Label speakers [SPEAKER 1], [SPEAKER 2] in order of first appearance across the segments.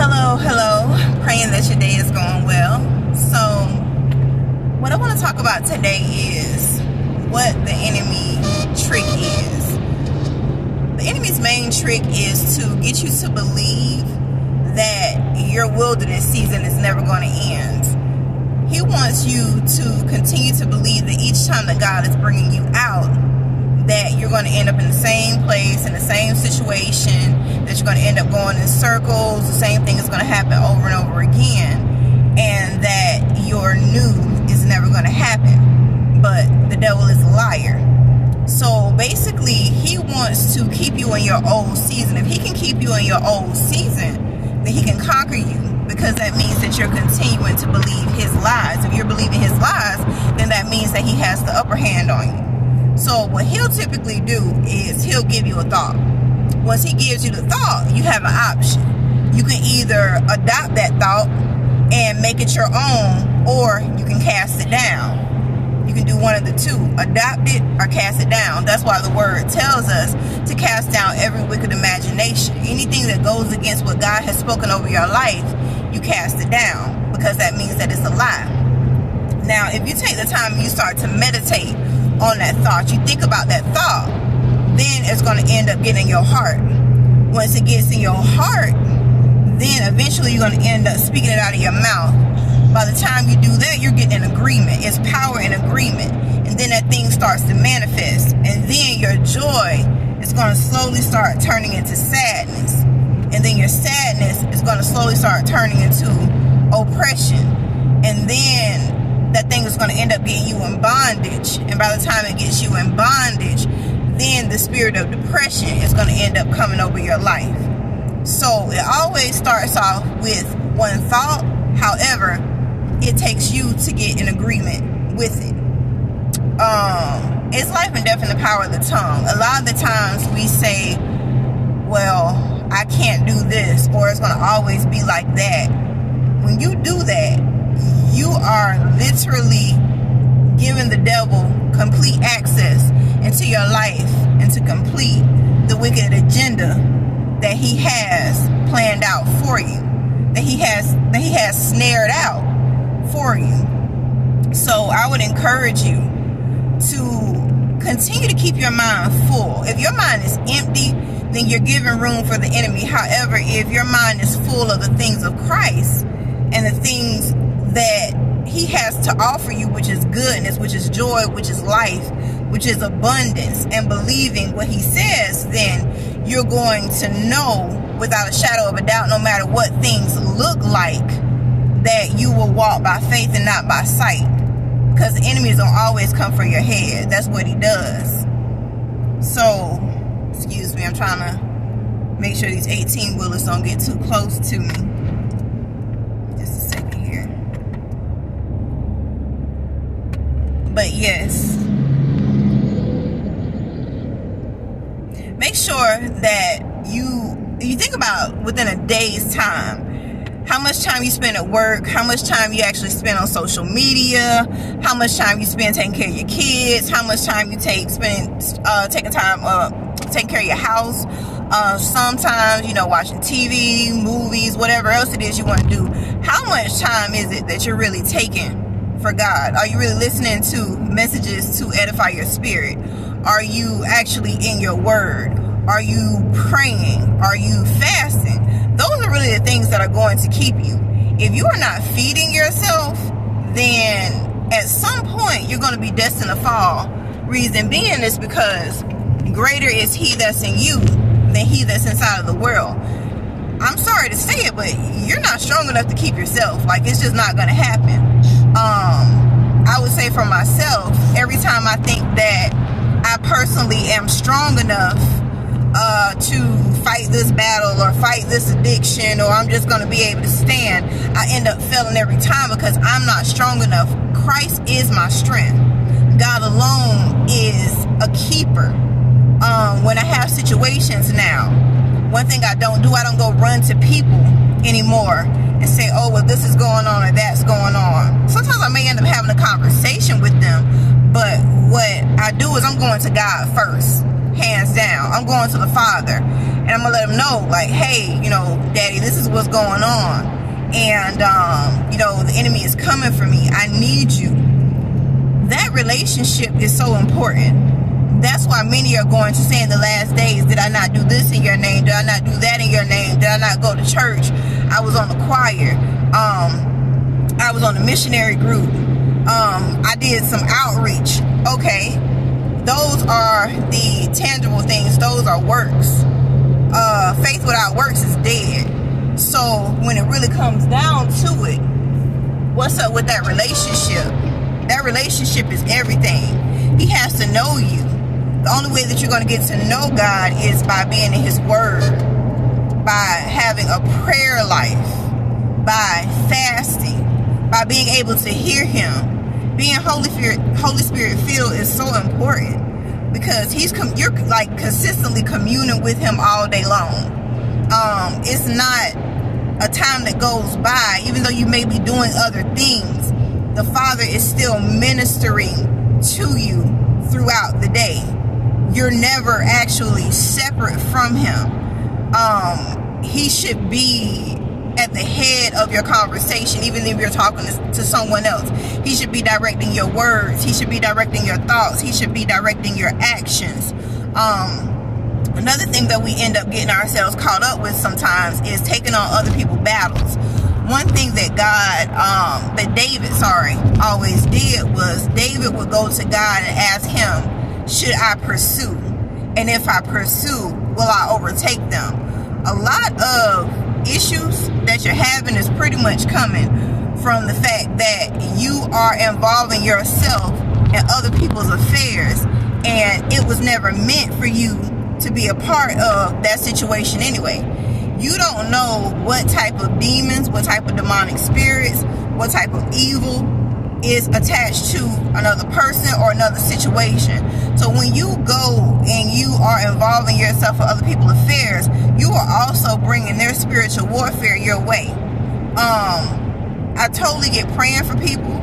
[SPEAKER 1] Hello. Praying that your day is going well. So, what I want to talk about today is what the enemy trick is. The enemy's main trick is to get you to believe that your wilderness season is never going to end. He wants you to continue to believe that each time that God is bringing you out, that you're going to end up in the same place, in the same situation, that you're going to end up going in circles, the same thing is going to happen over and over again, and that your new is never going to happen. But the devil is a liar. So basically, he wants to keep you in your old season. If he can keep you in your old season, then he can conquer you, because that means that you're continuing to believe his lies. If you're believing his lies, then that means that he has the upper hand on you. So what he'll typically do is he'll give you a thought. Once he gives you the thought, you have an option. You can either adopt that thought and make it your own, or you can cast it down. You can do one of the two, adopt it or cast it down. That's why the word tells us to cast down every wicked imagination. Anything that goes against what God has spoken over your life, you cast it down, because that means that it's a lie. Now, if you take the time and you start to meditate on that thought, you think about that thought, then it's going to end up getting in your heart. Once it gets in your heart, then eventually you're going to end up speaking it out of your mouth. By the time you do that, you're getting an agreement. It's power in agreement. And then that thing starts to manifest. And then your joy is going to slowly start turning into sadness. And then your sadness is going to slowly start turning into oppression. And then that thing is going to end up getting you in bondage. And by the time it gets you in bondage, then the spirit of depression is going to end up coming over your life. So it always starts off with one thought. However, it takes you to get in agreement with it. It's life and death in the power of the tongue. A lot of the times we say, well, I can't do this, or it's going to always be like that. When you do that, you are literally giving the devil complete access into your life and to complete the wicked agenda that he has planned out for you, that he has snared out for you. So I would encourage you to continue to keep your mind full. If your mind is empty, then you're giving room for the enemy. However, if your mind is full of the things of Christ and the things that he has to offer you, which is goodness, which is joy, which is life, which is abundance, and believing what he says, then you're going to know without a shadow of a doubt, no matter what things look like, that you will walk by faith and not by sight. Because the enemies don't always come for your head. That's what he does. So, excuse me, I'm trying to make sure these 18-wheelers don't get too close to me. Just a second here. But yes, make sure that you think about within a day's time, how much time you spend at work, how much time you actually spend on social media, how much time you spend taking care of your kids, how much time you taking care of your house. Sometimes, watching TV, movies, whatever else it is you want to do. How much time is it that you're really taking for God? Are you really listening to messages to edify your spirit? Are you actually in your word? Are you praying? Are you fasting? Those are really the things that are going to keep you. If you are not feeding yourself, then at some point you're going to be destined to fall. Reason being is because greater is he that's in you than he that's inside of the world. I'm sorry to say it, but you're not strong enough to keep yourself. Like, it's just not going to happen. I would say for myself, every time I think that I personally am strong enough to fight this battle or fight this addiction, or I'm just going to be able to stand, I end up failing every time because I'm not strong enough. Christ is my strength. God alone is a keeper. When I have situations now, one thing I don't go run to people anymore and say, oh, well, this is going on or that's going on. Sometimes I may end up having a conversation with them, but what I do is I'm going to God first. hands down. I'm going to the Father, and I'm gonna let him know, like, hey, you know, Daddy, this is what's going on, and you know, the enemy is coming for me. I need you. That relationship is so important. That's why many are going to say in the last days, did I not do this in your name? Did I not do that in your name? Did I not go to church? I was on the choir. I was on the missionary group. I did some outreach. Okay. Those are the tangible things. Those are works. Faith without works is dead. So when it really comes down to it, what's up with that relationship? That relationship is everything. He has to know you. The only way that you're going to get to know God is by being in his word, by having a prayer life, by fasting, by being able to hear him. Being Holy Spirit filled is so important because you're like consistently communing with him all day long. It's not a time that goes by, even though you may be doing other things, the Father is still ministering to you throughout the day. You're never actually separate from him. He should be at the head of your conversation, even if you're talking to someone else. He should be directing your words. He should be directing your thoughts. He should be directing your actions. Another thing that we end up getting ourselves caught up with sometimes is taking on other people's battles. One thing that David always did was David would go to God and ask him, should I pursue? And if I pursue, will I overtake them? A lot of issues that you're having is pretty much coming from the fact that you are involving yourself in other people's affairs, and it was never meant for you to be a part of that situation anyway. You don't know what type of demons, what type of demonic spirits, what type of evil is attached to another person or another situation. So when you go and you are involving yourself in other people's affairs, you are also bringing their spiritual warfare your way. I totally get praying for people.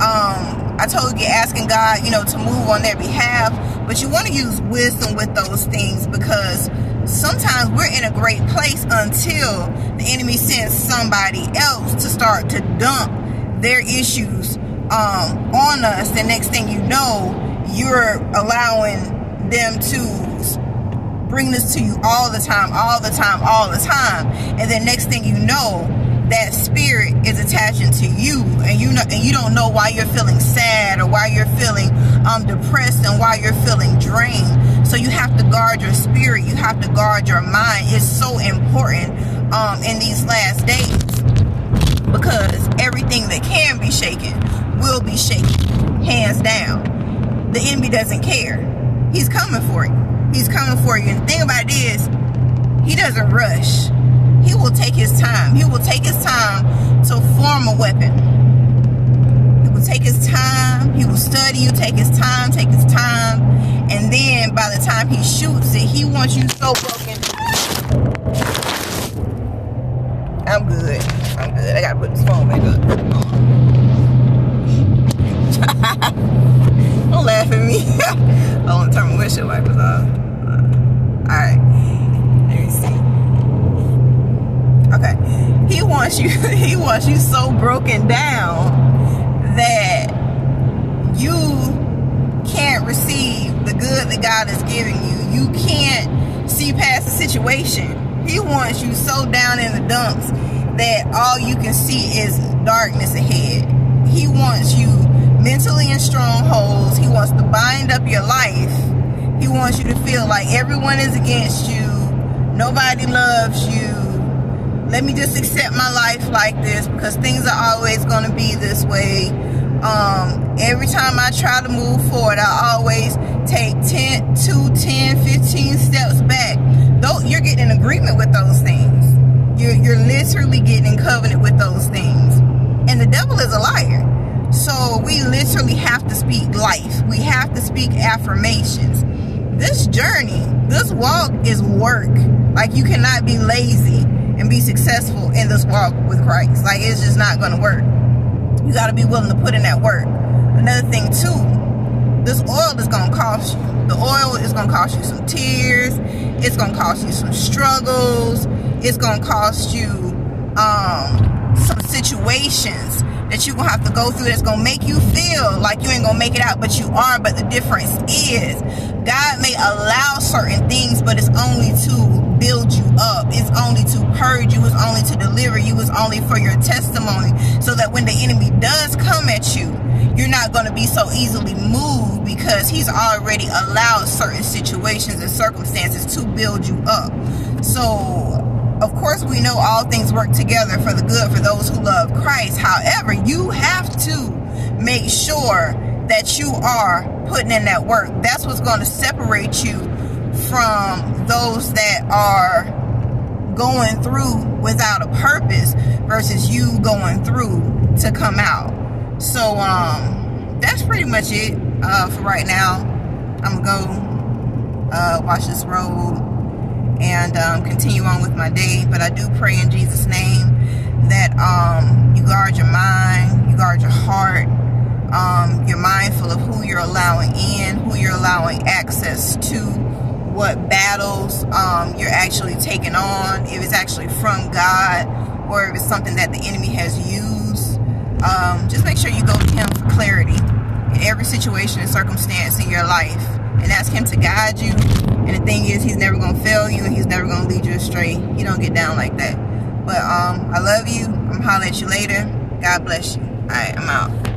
[SPEAKER 1] I totally get asking God, to move on their behalf. But you want to use wisdom with those things, because sometimes we're in a great place until the enemy sends somebody else to start to dump their issues on us. The next thing you know, you're allowing them to bring this to you all the time. And then next thing you know, that spirit is attaching to you, and you don't know why you're feeling sad, or why you're feeling depressed, and why you're feeling drained. So you have to guard your spirit. You have to guard your mind. It's so important in these last days, because everything that can be shaken will be shaken, hands down. The enemy doesn't care. He's coming for you. He's coming for you. And the thing about it is, he doesn't rush. He will take his time. He will take his time to form a weapon. He will take his time. He will study you, take his time. And then by the time he shoots it, he wants you so broken. I'm good. I gotta put this phone back up. Don't laugh at me. I want to turn my windshield wipers off. Alright. Let me see. Okay. He wants you so broken down that you can't receive the good that God is giving you. You can't see past the situation. He wants you so down in the dumps that all you can see is darkness ahead. He wants you mentally in strongholds. He wants to bind up your life. He wants you to feel like everyone is against you. Nobody loves you. Let me just accept my life like this, because things are always going to be this way. Every time I try to move forward, I always take 10, 15 steps back. Though you're getting in agreement with those things. You're literally getting in covenant with those things. And the devil is a liar. So we literally have to speak life. We have to speak affirmations. This journey, this walk is work. Like, you cannot be lazy and be successful in this walk with Christ. Like, it's just not going to work. You got to be willing to put in that work. Another thing too, this oil is going to cost you. The oil is going to cost you some tears. It's going to cost you some struggles. It's going to cost you some situations that you're going to have to go through that's going to make you feel like you ain't going to make it out, but you are. But the difference is God may allow certain things, but it's only to build you up. It's only to purge you. It's only to deliver you. It's only for your testimony, so that when the enemy does come at you, you're not going to be so easily moved, because he's already allowed certain situations and circumstances to build you up. So of course, we know all things work together for the good for those who love Christ. However, you have to make sure that you are putting in that work. That's what's going to separate you from those that are going through without a purpose versus you going through to come out. So that's pretty much it for right now. I'm going to go watch this road and continue on with my day. But I do pray in Jesus' name that you guard your mind, you guard your heart, you're mindful of who you're allowing in, who you're allowing access to, what battles you're actually taking on, if it's actually from God or if it's something that the enemy has used. Just make sure you go to him for clarity in every situation and circumstance in your life, and ask him to guide you. And the thing is, he's never going to fail you, and he's never going to lead you astray. He don't get down like that. But I love you. I'm going to holler at you later. God bless you. All right, I'm out.